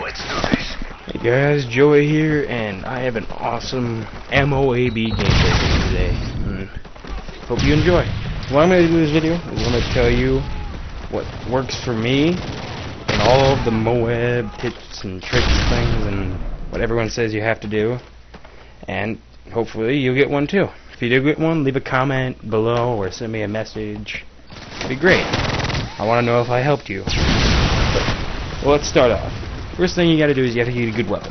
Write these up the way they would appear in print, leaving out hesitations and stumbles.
Let's do this. Hey guys, Joey here, and I have an awesome M.O.A.B. gameplay for you today. Hope you enjoy. What I'm going to do in this video is I'm going to tell you what works for me and all of the MOAB tips and tricks things and what everyone says you have to do. And hopefully you'll get one too. If you do get one, leave a comment below or send me a message. It'd be great. I want to know if I helped you. Well, let's start off. First thing you gotta do is you have to get a good weapon.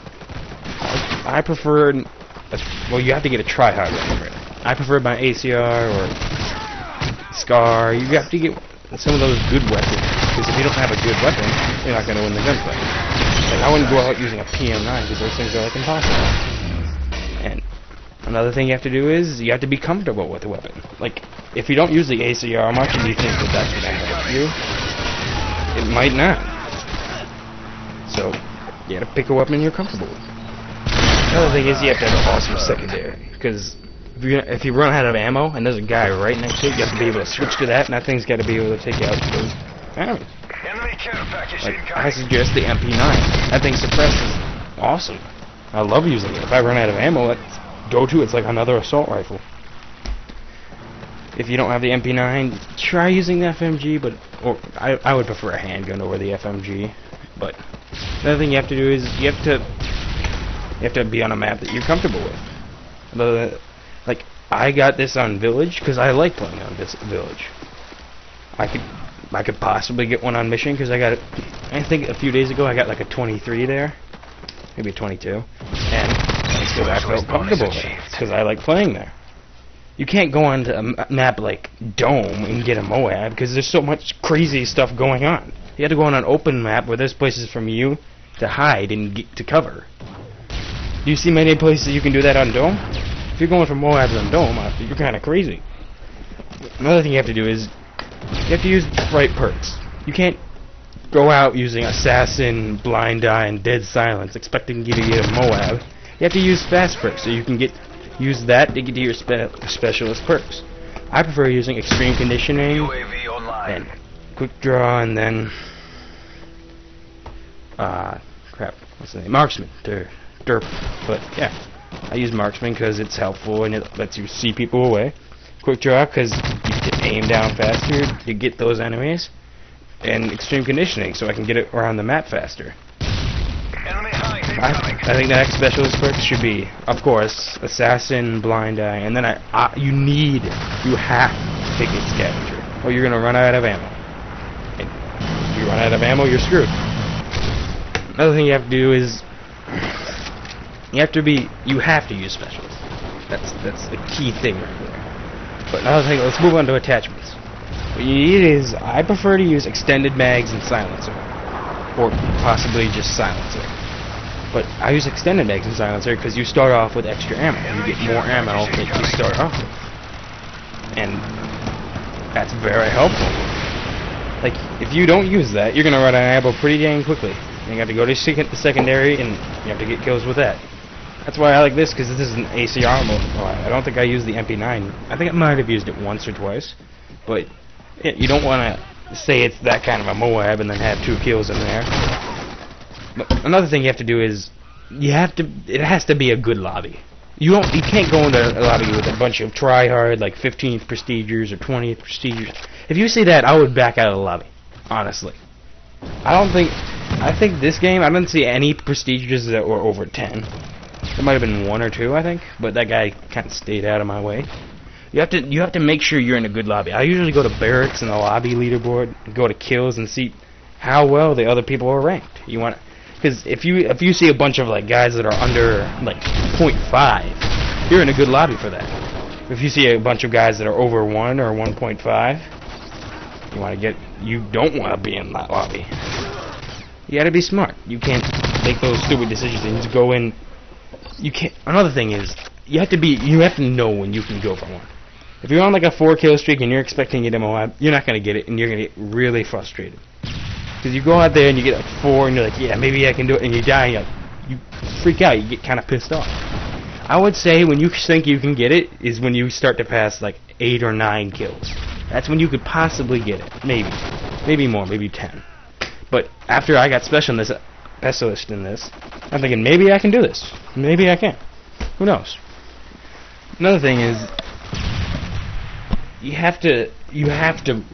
I prefer, well, you have to get a try-hard weapon for it. I prefer my ACR or SCAR. You have to get some of those good weapons, because if you don't have a good weapon, you're not gonna win the gunfight. Like, I wouldn't go out using a PM9 because those things are like impossible. And another thing you have to do is you have to be comfortable with the weapon. Like, if you don't use the ACR much and you think that that's gonna help you, it might not. So, you gotta pick a weapon you're comfortable with. Another thing is you have to have an awesome secondary, because if you run out of ammo and there's a guy right next to it, you have to be able to switch to that, and that thing's gotta be able to take out those enemies. Like, I suggest the MP9. That thing suppresses awesome. I love using it. If I run out of ammo, let's go to it's like another assault rifle. If you don't have the MP9, try using the FMG, but I would prefer a handgun over the FMG. But another thing you have to do is you have to be on a map that you're comfortable with. Like, I got this on Village because I like playing on this Village. I could possibly get one on Mission because I got it. I think a few days ago I got like a 23 there, maybe a 22, and because I felt comfortable there because I like playing there. You can't go onto a map like Dome and get a MOAB because there's so much crazy stuff going on. You have to go on an open map where there's places from you to hide and get to cover. Do you see many places you can do that on Dome? If you're going for MOABs on Dome, you're kind of crazy. Another thing you have to do is you have to use the right perks. You can't go out using Assassin, Blind Eye, and Dead Silence expecting you to get a MOAB. You have to use fast perks so you can use that to get to your specialist perks. I prefer using Extreme Conditioning and Quick Draw, and then what's the name? Marksman, derp. But yeah, I use Marksman because it's helpful and it lets you see people away. Quick Draw because you can aim down faster to get those enemies, and Extreme Conditioning so I can get it around the map faster. I think the next specialist perk should be, of course, Assassin, Blind Eye, and then you have to get Scavenger, or you're gonna run out of ammo. And if you run out of ammo, you're screwed. Another thing you have to do is you have to use specialists. That's the key thing right there. But another thing, let's move on to attachments. What you need is, I prefer to use extended mags and silencer, or possibly just silencer. But I use extended mags and silencer because you start off with extra ammo. You get more ammo that you start off with, and that's very helpful. Like, if you don't use that, you're gonna run out of ammo pretty dang quickly. And you have to go to the secondary, and you have to get kills with that. That's why I like this, because this is an ACR mode. I don't think I used the MP9. I think I might have used it once or twice. But you don't want to say it's that kind of a MOAB and then have 2 kills in there. But another thing you have to do is it has to be a good lobby. You can't go into a lobby with a bunch of try-hard, like 15th prestigers or 20th prestigers. If you say that, I would back out of the lobby, honestly. I think this game, I didn't see any prestigers that were over 10. There might have been 1 or 2, I think, but that guy kind of stayed out of my way. You have to make sure you're in a good lobby. I usually go to barracks and the lobby leaderboard, go to kills and see how well the other people are ranked. Because if you see a bunch of like guys that are under like 0.5, you're in a good lobby for that. If you see a bunch of guys that are over 1 or 1.5, you don't want to be in that lobby. You gotta be smart. You can't make those stupid decisions and just go in. You can't. Another thing is you have to know when you can go for one. If you're on like a 4-kill streak and you're expecting to get MOAB, you're not gonna get it, and you're gonna get really frustrated. Because you go out there and you get like 4, and you're like, yeah, maybe I can do it, and you die, and you freak out. You get kind of pissed off. I would say when you think you can get it is when you start to pass like 8 or 9 kills. That's when you could possibly get it. Maybe more, maybe 10. But after I got special in this, pessimist in this. I'm thinking maybe I can do this. Maybe I can. Who knows? Another thing is you have to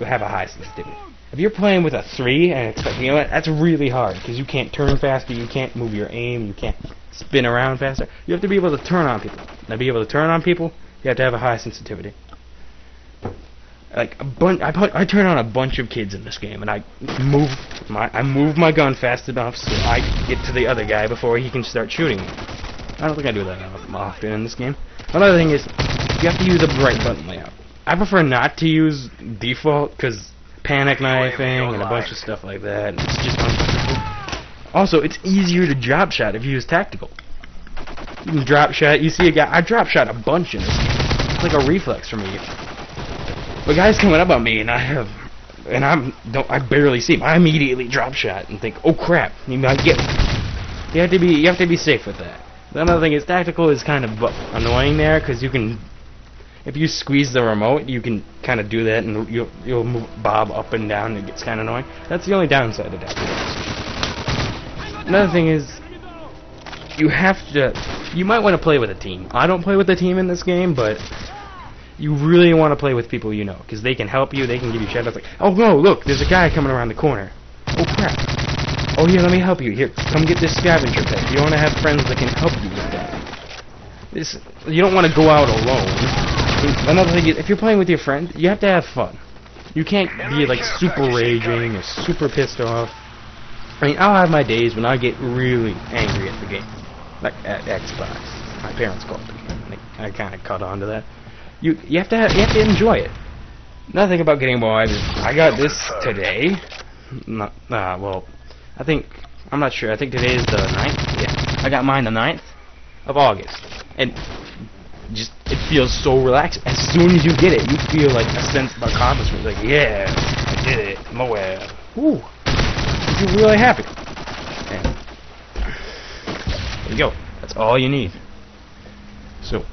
have a high sensitivity. If you're playing with a 3 and expecting, you know what, that's really hard because you can't turn faster, you can't move your aim, you can't spin around faster. You have to be able to turn on people. Now, be able to turn on people, you have to have a high sensitivity. Like I turn on a bunch of kids in this game, and I move my gun fast enough so I get to the other guy before he can start shooting me. I don't think I do that often in this game. Another thing is you have to use a bright button layout. I prefer not to use default because panic knifing and a bunch of stuff like that. It's just uncomfortable. Also, it's easier to drop shot if you use tactical. You can drop shot. You see a guy. I drop shot a bunch in this game. It's like a reflex for me. But guys coming up on me, and I barely see him. I immediately drop shot and think, oh crap, you might get me. You have to be safe with that. Another thing is tactical is kind of annoying there because you can. If you squeeze the remote, you can kind of do that, and you'll move Bob up and down, and it gets kind of annoying. That's the only downside of that. Another thing is, you might want to play with a team. I don't play with a team in this game, but you really want to play with people you know, because they can help you, they can give you shoutouts like, oh no, look, there's a guy coming around the corner. Oh crap. Oh here, let me help you. Here, come get this scavenger pet. You want to have friends that can help you with that. You don't want to go out alone. Another thing is, if you're playing with your friend, you have to have fun. You can't be like super raging or super pissed off. I mean, I'll have my days when I get really angry at the game, like at Xbox. My parents called it. I kind of caught on to that. You have to enjoy it. Another thing about getting M.O.A.B is I got this today. Well, I'm not sure. I think today is the 9th. Yeah, I got mine the 9th of August, and it feels so relaxed. As soon as you get it, you feel like a sense of accomplishment. Like, yeah, I did it, M.O.A.B. Woo! You're really happy. And there you go. That's all you need. So,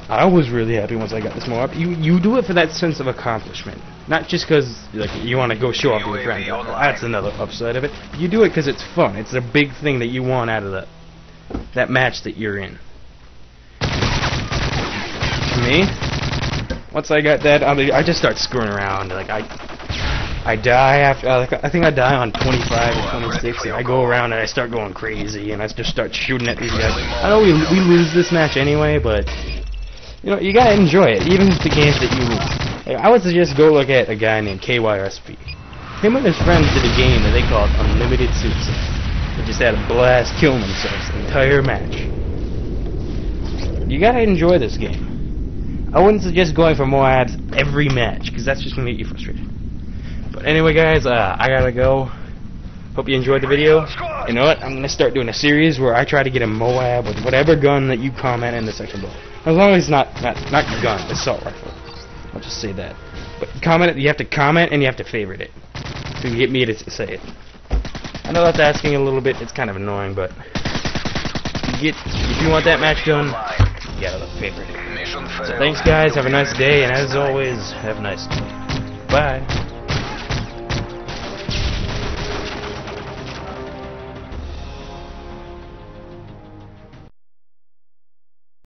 I was really happy once I got this M.O.A.B. You do it for that sense of accomplishment, not just because like you want to go show off to your friends. That's another upside of it. You do it because it's fun. It's a big thing that you want out of that match that you're in. Me, once I got that, I just start screwing around. Like I die after. I think I die on 25 or 26. And I go around and I start going crazy, and I just start shooting at these guys. I know we lose this match anyway, but you know you gotta enjoy it, even if the games that you lose. Like, I would suggest go look at a guy named KYSP. Him and his friends did a game that they called Unlimited Suicide. They just had a blast killing themselves the entire match. You gotta enjoy this game. I wouldn't suggest going for M.O.A.Bs every match, because that's just going to get you frustrated. But anyway, guys, I gotta go. Hope you enjoyed the video. You know what? I'm going to start doing a series where I try to get a M.O.A.B with whatever gun that you comment in the section below. As long as it's not gun, assault rifle. I'll just say that. But comment it. You have to comment and you have to favorite it to get me to say it. I know that's asking a little bit. It's kind of annoying, but if you want that match done, you gotta favorite it. So thanks guys, have a nice day, and as always, have a nice day. Bye.